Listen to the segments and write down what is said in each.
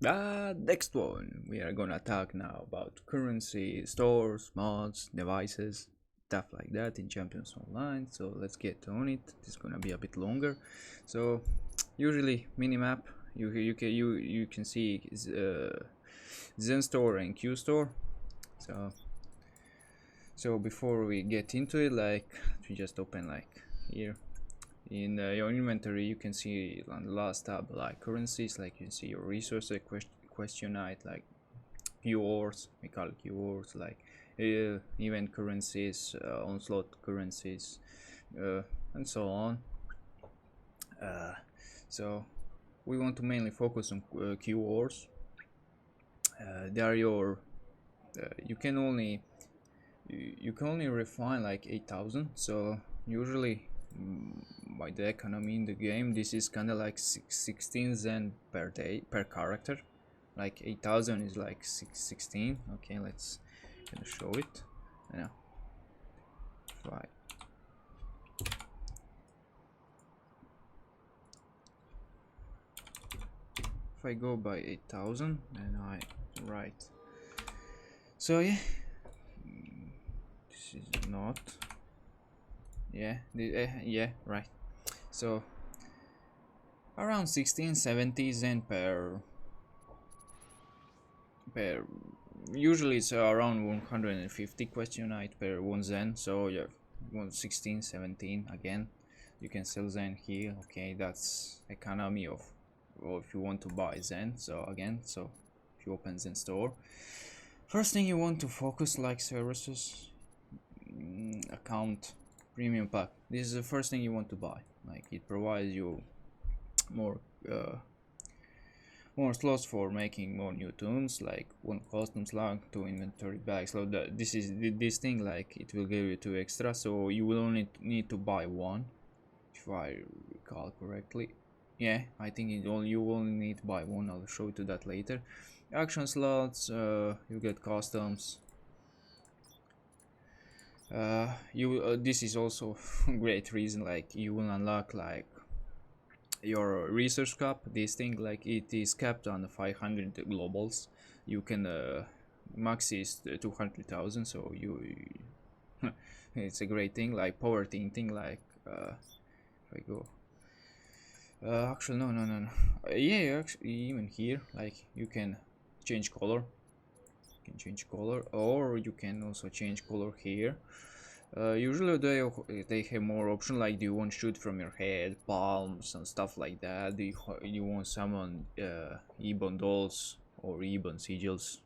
Next one, we are gonna talk now about currency, stores, mods, devices, stuff like that in Champions Online. So let's get on it. It's gonna be a bit longer. So usually minimap, you can see is Zen Store and Q Store. So before we get into it, like we just open like here in your inventory, you can see on the last tab like currencies, like you can see your resources, questionite, like keywords, we call it keywords, like event currencies, onslaught currencies, and so on. So we want to mainly focus on keywords. They are your you can only refine like 8,000. So usually by the economy in the game, this is kind of like 16 zen per day per character. Like 8,000 is like 16. Okay, let's gonna show it. Yeah, right. If I go by 8,000 and I write, so yeah, this is not, yeah, yeah, right. So around 1670 zen per usually it's around 150 questionite per 1 zen. So yeah, 116 17 again. You can sell zen here. Okay, that's economy of, or if you want to buy zen. So again, so if you open zen store, first thing you want to focus like services, account, premium pack. This is the first thing you want to buy. Like it provides you more slots for making more new tunes, like one custom slug, two inventory bags. So this thing, like it will give you two extra, so you will only need to buy one, if I recall correctly. Yeah, I think you only need to buy one. I'll show you that later. Action slots, you get customs. This is also great reason, like you will unlock like your research cap. This thing, like it is capped on 500 globals. You can max is 200,000, so you it's a great thing, like poverty thing, like if I go actually no, yeah, actually even here, like you can change color, or you can also change color here. Usually they have more option, like do you want shoot from your head, palms and stuff like that. Do you want summon Ebon dolls or Ebon sigils?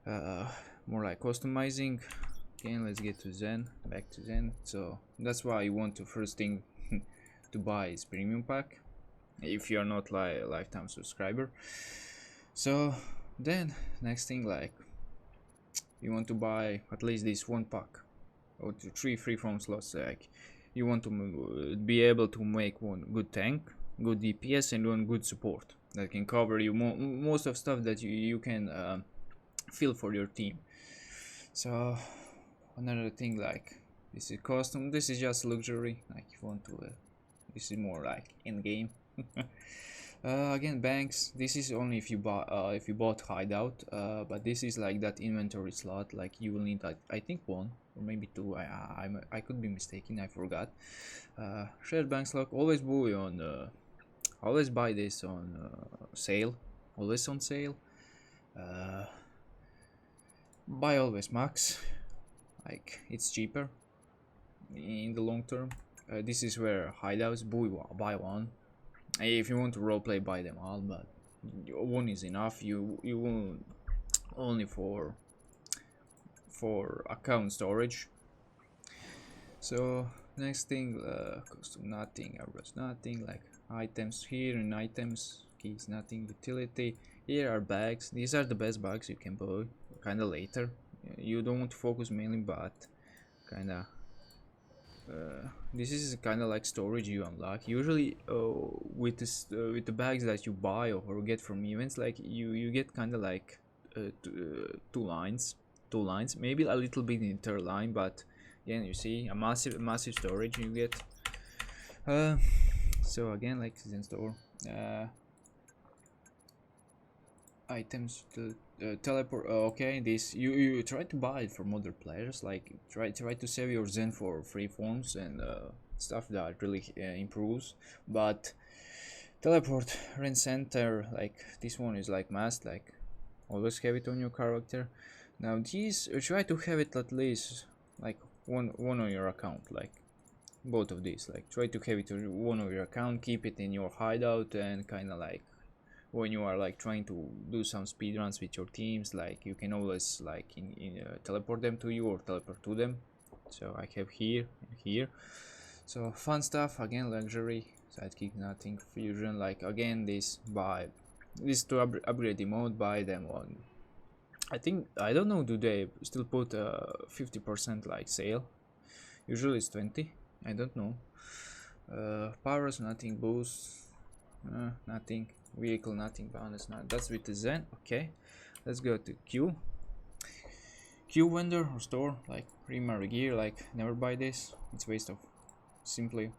More like customizing. Okay, let's get to Zen, back to Zen. So that's why you want to first thing to buy is premium pack if you're not like lifetime subscriber. So then next thing, like you want to buy at least this one pack or 3 free from slots. Like you want to be able to make one good tank, good DPS, and one good support that can cover you most of stuff that you can feel for your team. So another thing, like this is custom, this is just luxury, like if you want to this is more like in game. Again, banks, this is only if you bought hideout, but this is like that inventory slot, like you will need like I think one or maybe two. I could be mistaken, I forgot. Shared bank slot, always buy on always buy this on sale, always on sale. Buy always max, like it's cheaper in the long term. This is where hideouts, buy one. If you want to roleplay, buy them all, but one is enough. You will only for account storage. So next thing, custom nothing, average nothing, like items here and items, keys nothing, utility. Here are bags. These are the best bags you can buy kinda later. You don't want to focus mainly, but kinda this is kind of like storage you unlock. Usually with the bags that you buy or get from events, like you get kind of like two lines, maybe a little bit in third line, but again you see a massive storage you get. So again, like season store, items to teleport. Okay, this you try to buy it from other players. Like try to save your Zen for free forms and stuff that really improves. But teleport rent center, like this one is like must, like always have it on your character. Now these try to have it at least like one on your account, like both of these. Like try to have it on one of your account, keep it in your hideout, and kind of like when you are like trying to do some speedruns with your teams, like you can always like teleport them to you or teleport to them. So I have here and here. So fun stuff again, luxury sidekick, nothing fusion. Like again, this to upgrade the mode, buy them on. I think I don't know. Do they still put 50% like sale? Usually it's 20. I don't know. Powers, nothing. Boost, nothing. Vehicle, nothing. Bonus, not. That's with the Zen. Okay, let's go to Q vendor or store, like primary gear. Like never buy this. It's waste of simply.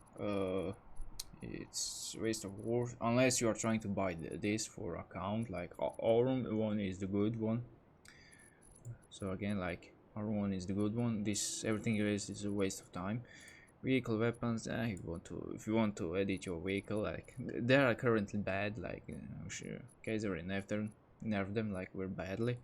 It's waste of work unless you are trying to buy this for account. Like Aurum one is the good one. So again, like R1 is the good one. This everything is a waste of time. Vehicle weapons. If you want to edit your vehicle, like they are currently bad. Like sure, Kaiser and nerf them like very badly.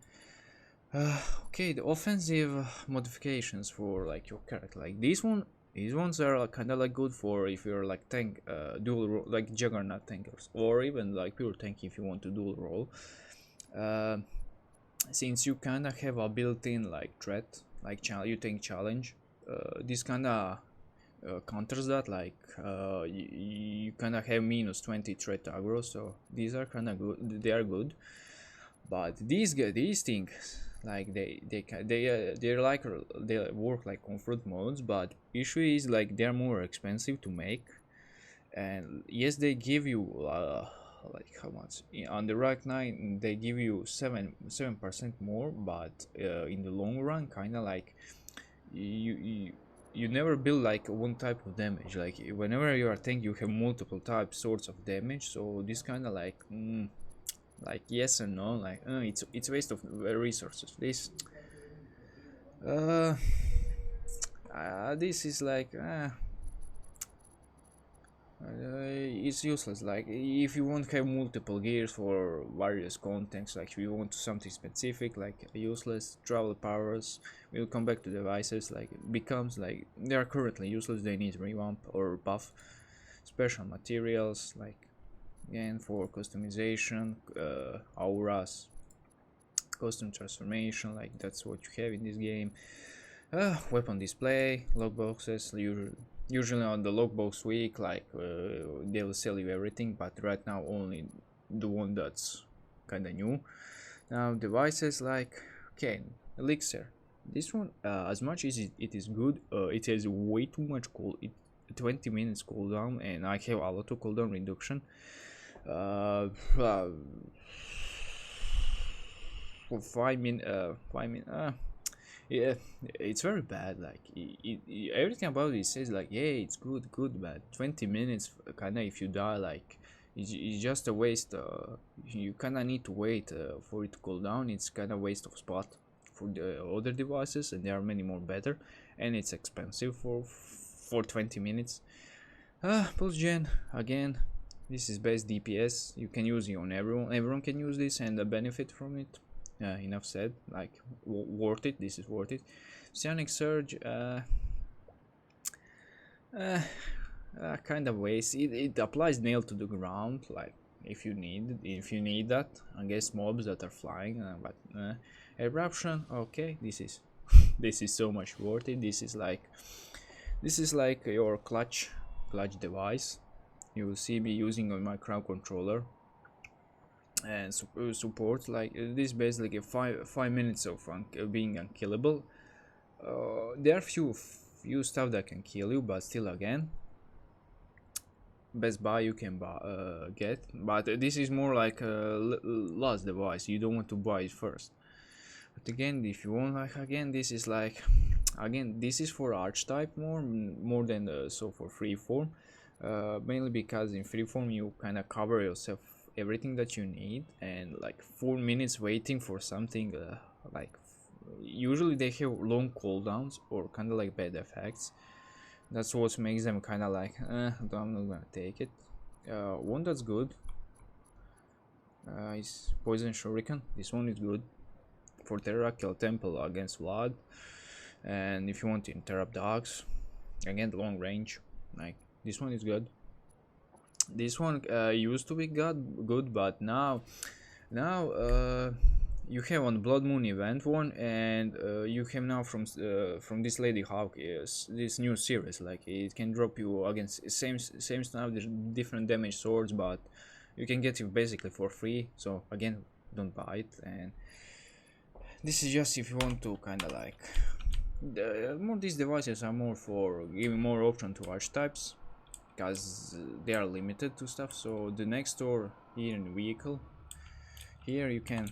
Okay, the offensive modifications for like your character, like these ones are like, kind of like good for if you're like tank, dual like juggernaut tankers, or even like pure tank if you want to dual role. Since you kind of have a built-in like threat, like you tank challenge, this kind of counters that. Like you kind of have minus 20 threat aggro, so these are kind of good. They are good, but these things, like they're like they work like comfort modes, but issue is like they're more expensive to make. And yes, they give you like how much on the rack 9, they give you 7% more, but in the long run kind of like you never build like one type of damage. Like whenever you are tank, you have multiple types sorts of damage, so this kind of like yes and no. Like it's waste of resources. Uh, this is like it's useless. Like if you want to have multiple gears for various contents, like if you want something specific, like useless. Travel powers, we'll come back to devices. Like it becomes like they are currently useless, they need revamp or buff. Special materials, like again for customization, auras, custom transformation, like that's what you have in this game. Weapon display, logboxes, usually on the logbox week, like they will sell you everything, but right now only the one that's kind of new. Now devices, like okay, elixir. This one, as much as it is good, it has way too much 20 minutes cooldown, and I have a lot of cooldown reduction. Uh, uh, for 5 minutes, yeah, it's very bad. Like everything about it says like, yeah, it's good, but 20 minutes kind of if you die, like it's just a waste. You kind of need to wait for it to cool down. It's kind of waste of spot for the other devices, and there are many more better, and it's expensive for 20 minutes. Pulse gen again. This is best DPS. You can use it on everyone. Everyone can use this and benefit from it. Enough said. Like worth it. This is worth it. Psionic Surge. Kind of waste. It applies nail to the ground. Like if you need that against mobs that are flying. But eruption. Okay. This is this is so much worth it. This is like your clutch device. You will see me using on my crowd controller and support. Like this basically 5 minutes of being unkillable. There are few stuff that can kill you, but still again, best buy you can get. But this is more like a last device. You don't want to buy it first. But again, if you want, like again, this is like again, this is for archetype more than so for freeform. Mainly because in freeform you kind of cover yourself everything that you need, and like 4 minutes waiting for something, like usually they have long cooldowns or kind of like bad effects. That's what makes them kind of like I'm not gonna take it. One that's good is Poison Shuriken. This one is good for Terrakill Temple against Vlad, and if you want to interrupt dogs, again long range, like this one is good. This one used to be good, but now you have on Blood Moon event one, and you have now from this Lady Hawk is this new series. Like it can drop you against same stuff, there's different damage swords, but you can get it basically for free. So again, don't buy it. And this is just if you want to kind of like these devices are more for giving more option to archetypes, because they are limited to stuff. So the next store here in the vehicle, here you can,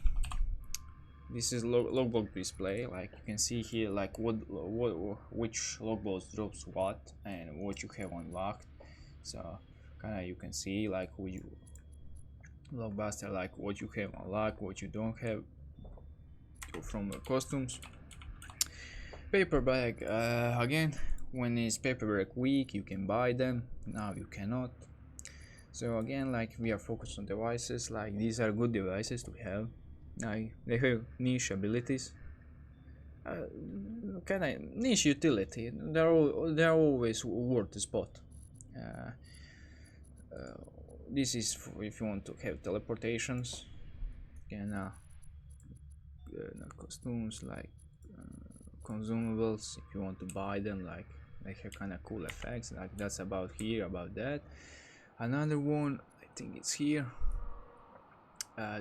this is logbook display. Like you can see here like which logbook drops what and what you have unlocked. So kind of you can see like which logbuster, like what you have unlocked, what you don't have from the costumes. Paper bag, again, when it's paper bag week you can buy them, now you cannot. So again, like we are focused on devices, like these are good devices to have. They have niche abilities, kind of niche utility. They're always worth the spot. This is if you want to have teleportations. Again, costumes, like consumables, if you want to buy them, like they have kind of cool effects. Like that's about here, about that. Another one, I think it's here.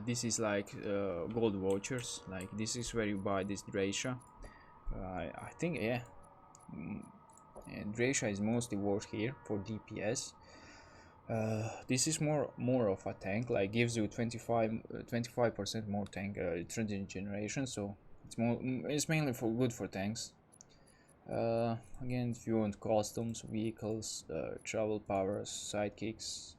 This is like gold vouchers. Like this is where you buy this Dracia. I think, yeah, and Dracia is mostly worth here for DPS. This is more of a tank, like gives you 25% more tank generation. So it's mainly for good for tanks. Again, if you want costumes, vehicles, travel powers, sidekicks,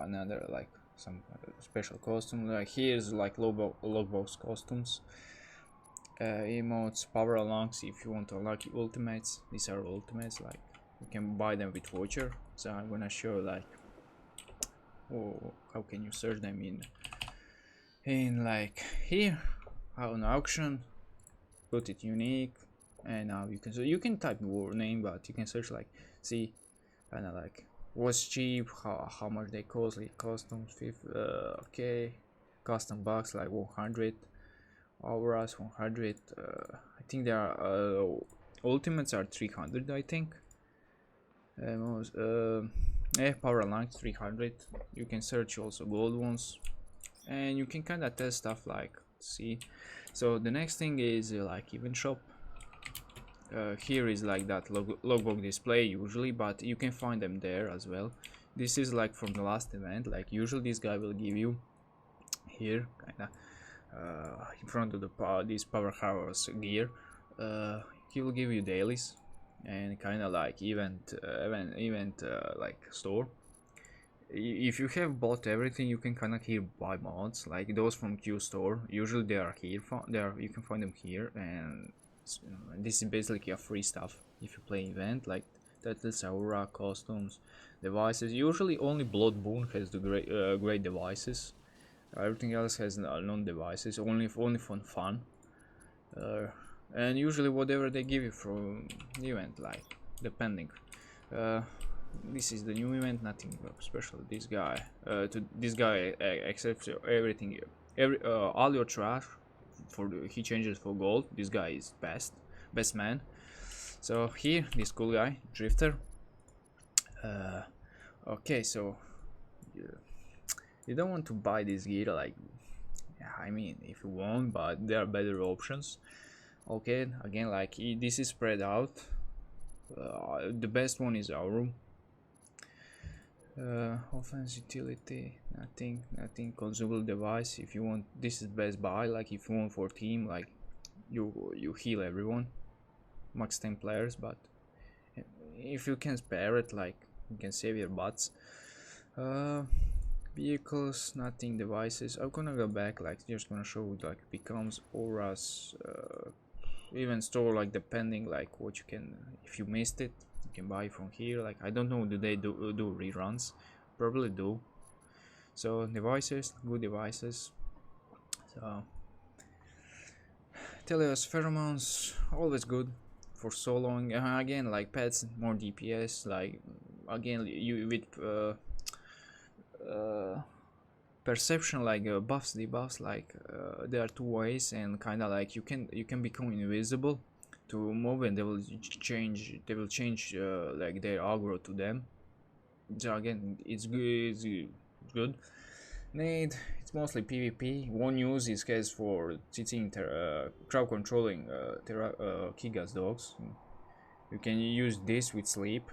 another like some special costume. Like here's like logbox costumes, emotes, power unlocks. If you want to unlock ultimates, these are ultimates. Like you can buy them with voucher. So I'm gonna show like how can you search them in like here on auction, put it unique, and now you can type war name, but you can search like see kind of like what's cheap, how much they cost, like customs, okay, custom box like 100, auras 100. I think there are ultimates are 300, I think. Yeah, power line 300. You can search also gold ones, and you can kind of test stuff like see. So the next thing is like event shop. Here is like that logbook display usually, but you can find them there as well. This is like from the last event. Like usually this guy will give you here kind of in front of the this powerhouse gear. He will give you dailies and kind of like event like store. If you have bought everything, you can kind of here buy mods like those from Q store. Usually they are here, you can find them here, and this is basically a free stuff if you play event. Like that's aura, costumes, devices. Usually only Blood Moon has the great devices. Everything else has non-devices, only for fun. And usually whatever they give you from the event, like depending. This is the new event, nothing special. This guy accepts everything, all your trash he changes for gold. This guy is best man. So here, this cool guy, Drifter. Okay, so you don't want to buy this gear, like, I mean, if you want, but there are better options. Okay, again, like this is spread out. The best one is our room. Offense utility, nothing. Consumable device. If you want, this is best buy. Like if you want for team, like you heal everyone, max 10 players. But if you can spare it, like you can save your butts. Vehicles, nothing. Devices. I'm gonna go back, like just gonna show like becomes auras, even store, like depending like what you can, if you missed it you can buy from here. Like I don't know, do they do reruns? Probably do. So devices, good devices. So Teleos pheromones, always good for soloing. Again, like pets, more DPS. Like again, you with uh, perception, like buffs, debuffs. Like there are two ways, and kind of like you can become invisible to move, and they will change. They will change like their aggro to them. So again, it's good. It's good. Need, it's mostly PvP. One use is case for teaching crowd controlling Kigas dogs. You can use this with sleep.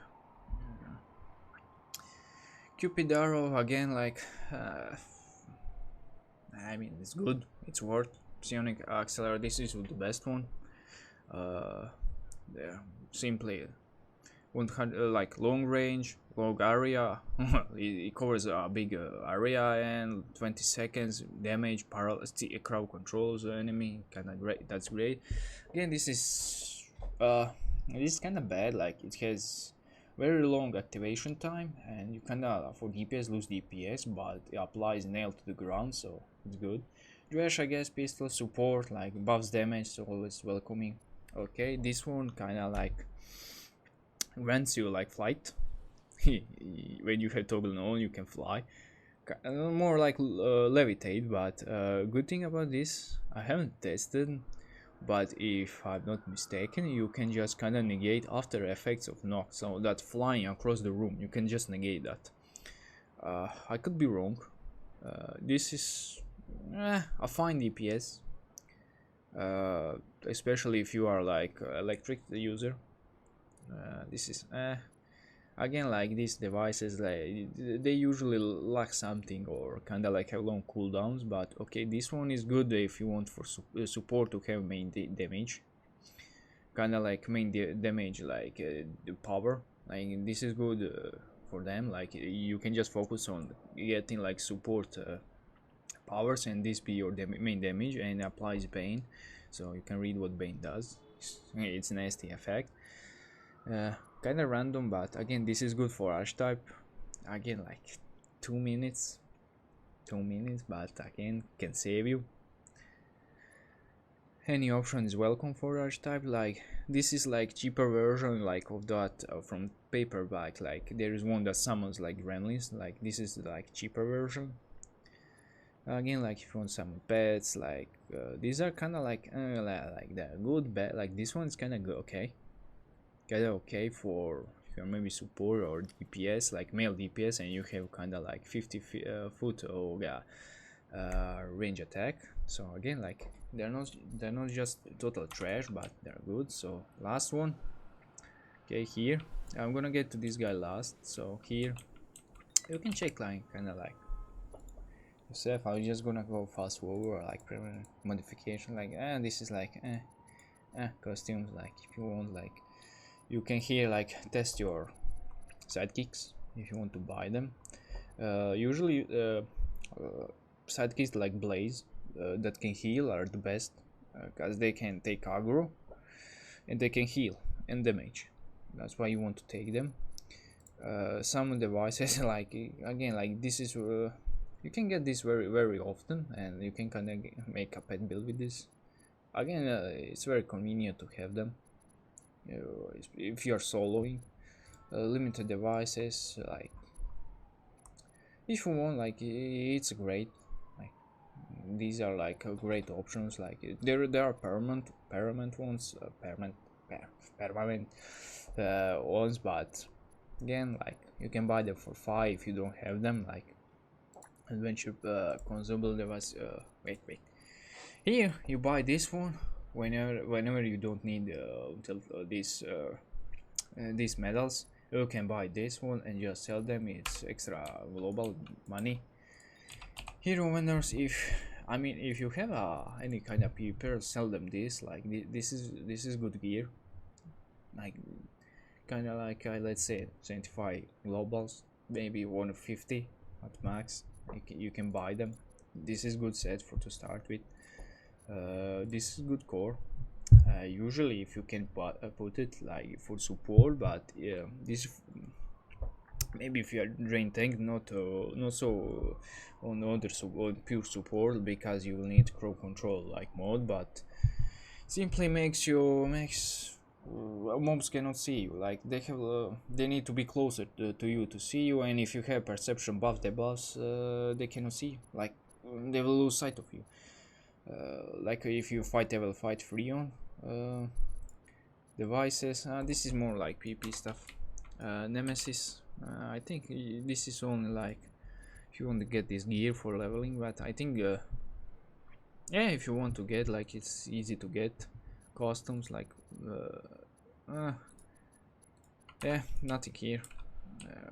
Cupid arrow again, like I mean it's good. It's worth. Psionic accelerator. This is the best one. Uh, yeah, simply 100 like long range, long area. It covers a big area and 20 seconds damage. Crowd controls the enemy. Kind of great. That's great. Again, this is kind of bad. Like it has very long activation time, and you kind of for DPS lose DPS, but it applies nail to the ground, so it's good. Dredge, I guess, pistol support, like buffs damage, so always welcoming. Okay, this one kind of like grants you like flight. When you have toggle on, you can fly. More like levitate, but good thing about this, I haven't tested, but if I'm not mistaken, you can just kind of negate after effects of knock, so that flying across the room, you can just negate that. I could be wrong. This is a fine DPS, especially if you are like electric user. This is again, like these devices, like they usually lack something or kind of like have long cooldowns, but okay, this one is good if you want for support to have main damage, kind of like main damage, like the power. Like this is good for them, like you can just focus on getting like support powers, and this be your main damage, and applies Bane, so you can read what Bane does. It's a nasty effect. Kind of random, but again, this is good for archetype. Again, like 2 minutes, 2 minutes, but again, can save you. Any option is welcome for archetype. Like this is like cheaper version like of that from paperback. Like there is one that summons like gremlins. Like this is like cheaper version. Again, like if you want some pets, like these are kind of like the good bad. Like this one is kind of good, okay. Kind of okay for if you're maybe support or DPS, like male DPS, and you have kind of like 50 foot or range attack. So again, like they're not just total trash, but they're good. So last one, okay, here I'm gonna get to this guy last. So here you can check like kind of like yourself. I'm just gonna go fast forward, like permanent modification, like this is like costumes. Like if you want, like you can here like test your sidekicks if you want to buy them. Usually sidekicks like Blaze that can heal are the best, because they can take aggro and they can heal and damage. That's why you want to take them. Some devices like again, like this is you can get this very often, and you can kind of make a pet build with this. Again, it's very convenient to have them if you're soloing. Limited devices, like if you want, like it's great. Like these are like great options. Like there are permanent ones, permanent ones, but again, like you can buy them for 5 if you don't have them. Like adventure consumable device. Wait. Here you buy this one whenever you don't need these medals. You can buy this one and just sell them. It's extra global money. Hero vendors, if you have any kind of people, sell them this. Like this is good gear. Like kind of like let's say 75 globals, maybe 150 at max. You can buy them. This is good set for to start with. This is good core. Usually if you can put it like for support, but this maybe if you are drain tank, not so on other on pure support, because you will need crowd control like mode, but simply makes mobs cannot see you, like they need to be closer to you to see you, and if you have perception buff the boss, they cannot see you, like they will lose sight of you. Like if you fight, they will fight free on devices. This is more like PP stuff. Nemesis, I think this is only like if you want to get this gear for leveling, but I think yeah, if you want to get, like, it's easy to get costumes like yeah, nothing here.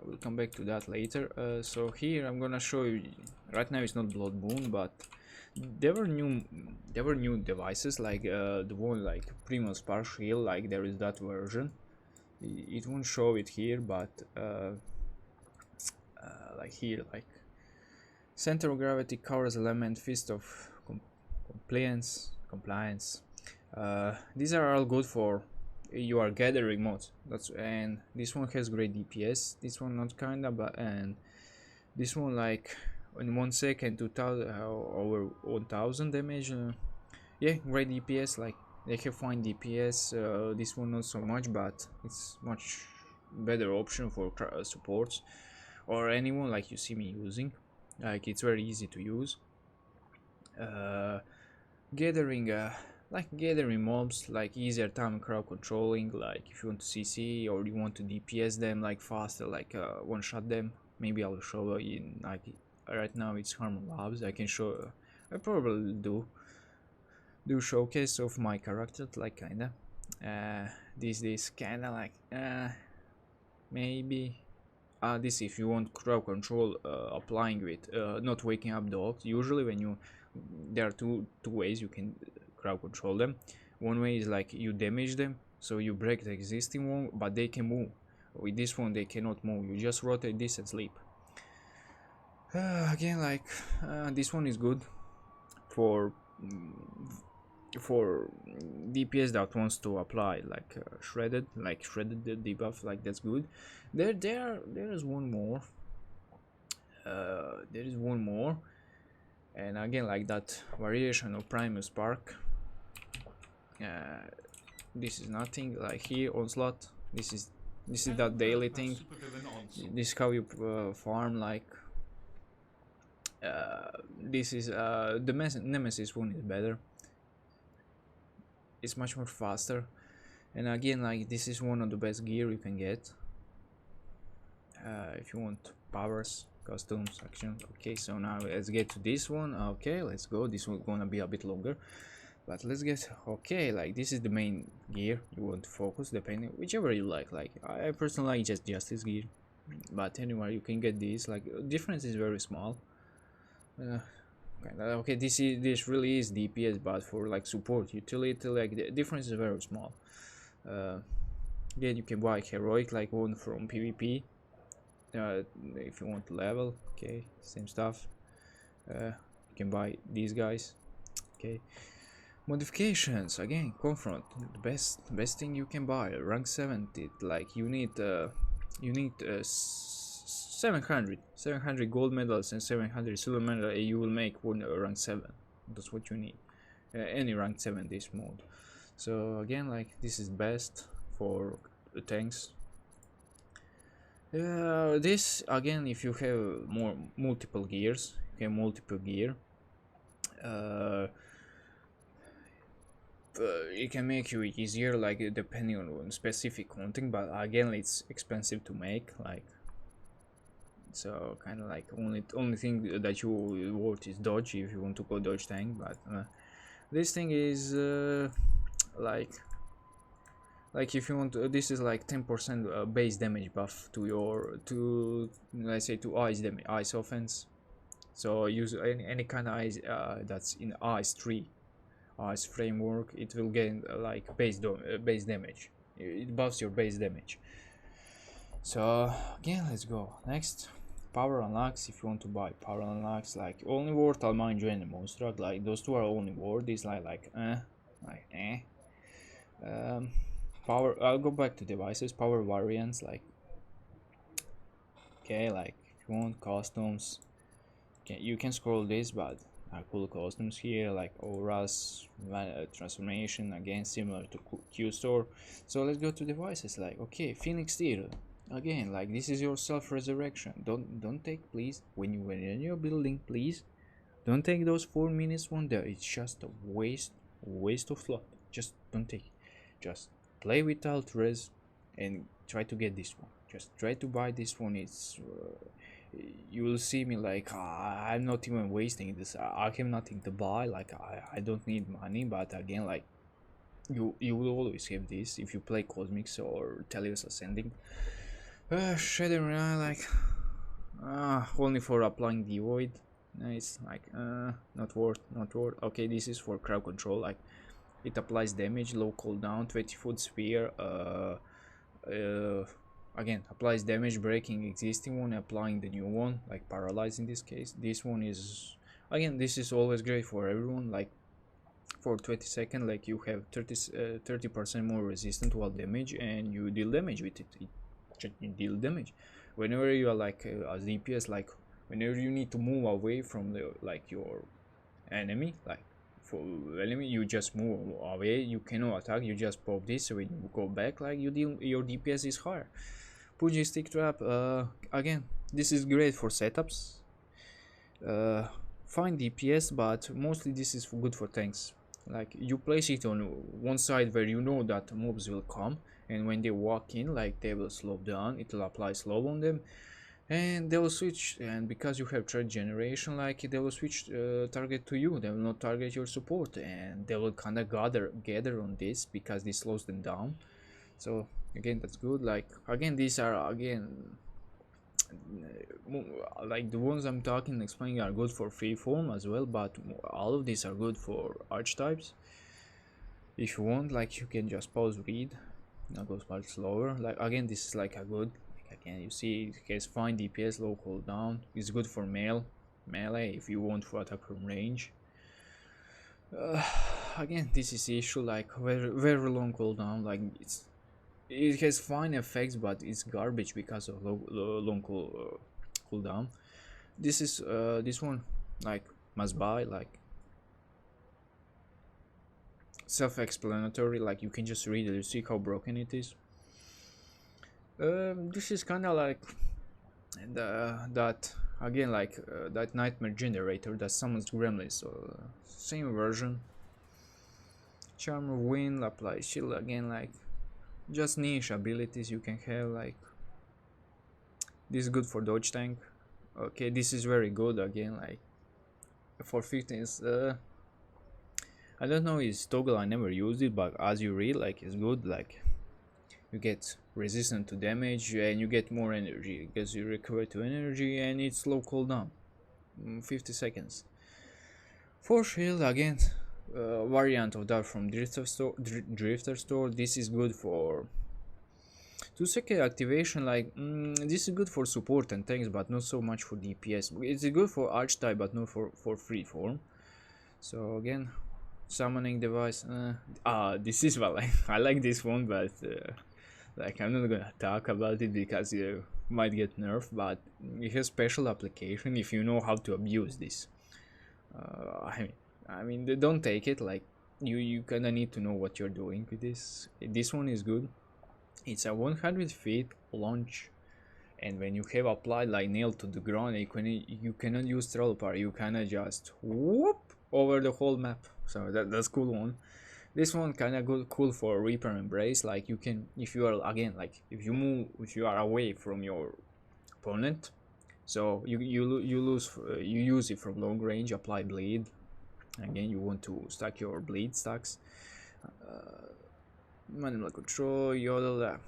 We'll come back to that later. So here I'm gonna show you, right now it's not Blood Boon, but there were new devices, like the one like Primal Spark Shield, like there is that version. It won't show it here, but like here, like Center of Gravity, Cowers Element, Fist of Compliance. These are all good for you are gathering mods. And this one has great DPS. This one not kinda, but and this one like in 1 second 2000 over 1000 damage. Yeah, great DPS. Like they have fine DPS. This one not so much, but it's much better option for supports or anyone like you see me using. Like it's very easy to use. Gathering gathering mobs, like easier time crowd controlling, like if you want to CC or you want to DPS them like faster, like one shot them. Maybe I'll show in, like right now it's Harmon Labs. I can show, I probably do showcase of my character, like kinda this kinda like maybe this if you want crowd control, applying with not waking up dogs. Usually when you, there are two ways you can crowd control them. One way is like you damage them, so you break the existing one, but they can move. With this one they cannot move, you just rotate this and sleep. Again, like this one is good for DPS that wants to apply like shredded the debuff, like that's good. There is one more. There is one more, and again like that variation of Primus Spark. This is nothing, like here Onslaught. This is that daily thing. This is how you farm, like this is the Nemesis one is better. It's much more faster, and again like this is one of the best gear you can get if you want powers, costumes, action. Okay, so now let's get to this one. Okay, let's go. This one's gonna be a bit longer, but let's get, okay, like this is the main gear you want to focus, depending whichever you like. Like I personally like just Justice gear, but anyway you can get this. Like difference is very small. Okay, this really is DPS, but for like support utility, like the difference is very small. Then you can buy heroic, like one from PvP, if you want to level. Okay, same stuff. You can buy these guys. Okay, modifications, again confront, the best thing you can buy. Rank 70, like you need 700 gold medals and 700 silver medals, you will make one rank 7. That's what you need. Any rank 7 this mode. So again, like this is best for the tanks. This again, if you have multiple gears, you have multiple gear, it can make you easier, like depending on specific hunting, but again it's expensive to make, like, so kind of like only thing that you worth is dodge if you want to go dodge tank. But this thing is like if you want this is like 10% base damage buff to your let's say to ice offense. So use any kind of ice that's in ice 3 ice framework, it will gain like base damage. It buffs your base damage. So again, let's go next. power unlocks. If you want to buy power unlocks, like only worth I'll mind you and the monster, like those two are only worth. It's like power. I'll go back to devices. Power variants, like okay, like if you want costumes, you can scroll this, but cool costumes here like auras, transformation, again similar to Q store. So let's go to devices. Like okay, Phoenix Steel, again like this is your self resurrection. Don't take, please, when you were in your building, please don't take those 4 minutes one there. It's just a waste of slot. Just don't take it. Just play without res and try to get this one. Just try to buy this one. It's you will see me like I'm not even wasting this. I have nothing to buy. Like I don't need money. But again, like you will always have this if you play Cosmics or Telios Ascending. Shadow Rai, like only for applying the void. Nice, like not worth. Okay, this is for crowd control. Like it applies damage, low cooldown, 20-foot sphere. Again, applies damage, breaking existing one, applying the new one, like paralyze in this case. This one is, again, this is always great for everyone. Like for 20 seconds, like you have 30% more resistant to all damage, and you deal damage with it. You deal damage whenever you are like as DPS, like whenever you need to move away from the like your enemy, like for enemy you just move away, you cannot attack, you just pop this. So when you go back, like you deal, your DPS is higher. Puji stick trap, again this is great for setups, fine DPS, but mostly this is good for tanks. Like you place it on one side where you know that mobs will come, and when they walk in, like they will slow down, it will apply slow on them, and they will switch. And because you have threat generation, like they will switch target to you, they will not target your support, and they will kind of gather on this because this slows them down. So again, that's good. Like again, these are again like the ones I'm talking explaining are good for free form as well, but all of these are good for archetypes. If you want, like you can just pause read, now goes much slower. Like again, this is like a good, like, again you see it has fine DPS, low cooldown. It's good for melee if you want for attack from range. Again, this is the issue, like very long cooldown. Like it has fine effects, but it's garbage because of long cooldown. This is this one, like must buy, like self-explanatory. Like you can just read it, you see how broken it is. This is kind of like that again, like that nightmare generator that summons gremlins. So same version. Charm of wind, apply shield, again like just niche abilities you can have. Like this is good for dodge tank. Okay, this is very good again, like for fitness. I don't know his toggle, I never used it, but as you read, like it's good. Like you get resistant to damage and you get more energy because you recover to energy, and it's low cooldown, 50 seconds. For shield, again variant of that from Drifter Store. This is good for 2-second activation. Like this is good for support and tanks, but not so much for DPS. It's good for archetype, but not for free form. So again, summoning device. This is what I like this one, but like I'm not gonna talk about it because you might get nerfed. But it has special application if you know how to abuse this. I mean, they don't take it. Like you kind of need to know what you're doing with this. This one is good. It's a 100 feet launch, and when you have applied like nailed to the ground, you cannot use travel power. You cannot just whoop over the whole map. So that's cool one. This one kind of cool for Reaper Embrace. Like you can, if you are again, like if you are away from your opponent, so you use it from long range. Apply bleed. Again, you want to stack your bleed stacks. Manual control, yodel.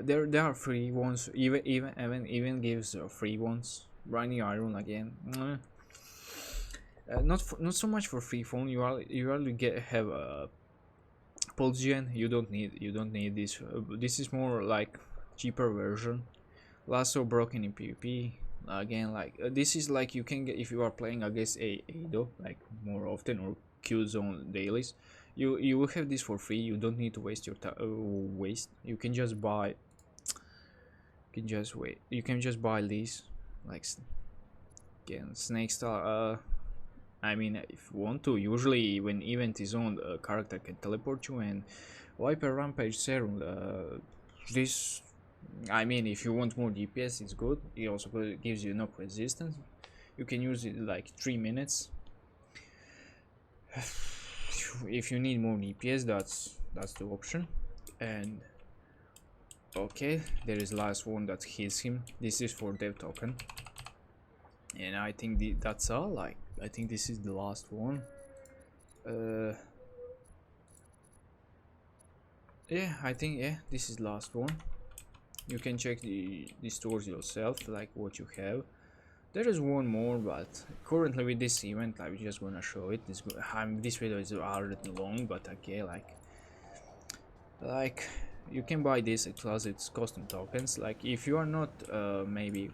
There are free ones. Even gives free ones. Briny iron again. Not so much for free phone. You already have a pulse gen. You don't need this. This is more like cheaper version. Lasso broken in PvP. again, like this is like you can get if you are playing against a Ado like more often, or Q zone dailies. You will have this for free. You don't need to waste your time. Waste. You can just buy. You can just wait. You can just buy these, like again snake star. I mean, if you want to. Usually, when event is on, a character can teleport you and wipe a rampage serum. This, I mean, if you want more DPS, it's good. It also gives you enough resistance. You can use it like 3 minutes. If you need more DPS, that's the option. And okay, there is last one that heals him. This is for dev token, and I think that's all. Like, I think this is the last one. Yeah, I think, yeah, this is the last one. You can check the stores yourself, like what you have. There is one more, but currently with this event, I'm just gonna show it. This video is already long, but okay, like you can buy this because it's custom tokens. Like if you are not maybe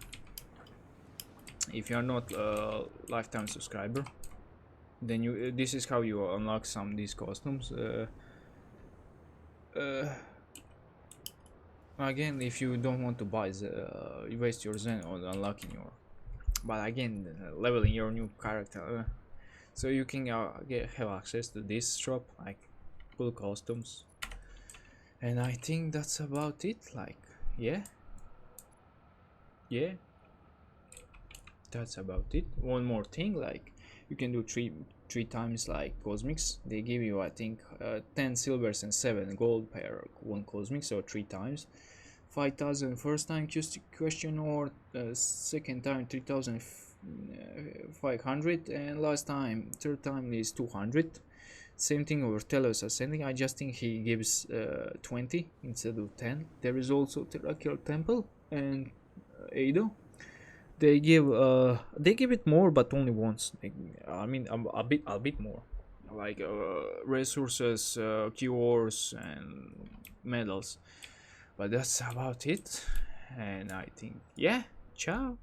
if you are not a lifetime subscriber, then you this is how you unlock some of these costumes. Again, if you don't want to buy you waste your zen on unlocking your, but again, leveling your new character, so you can have access to this shop, like cool costumes. And I think that's about it. Like, yeah, that's about it. One more thing, like you can do three times like cosmics. They give you, I think, 10 silvers and 7 gold per one cosmic, so 3 times. 5,000 first time question, or second time 3,500, and last time third time is 200. Same thing over Telos Ascending. I just think he gives 20 instead of 10. There is also Terrakial Temple and Ado. They give it more, but only once. I mean, a bit more, like resources, cures, and medals. But that's about it. And I think, yeah, ciao.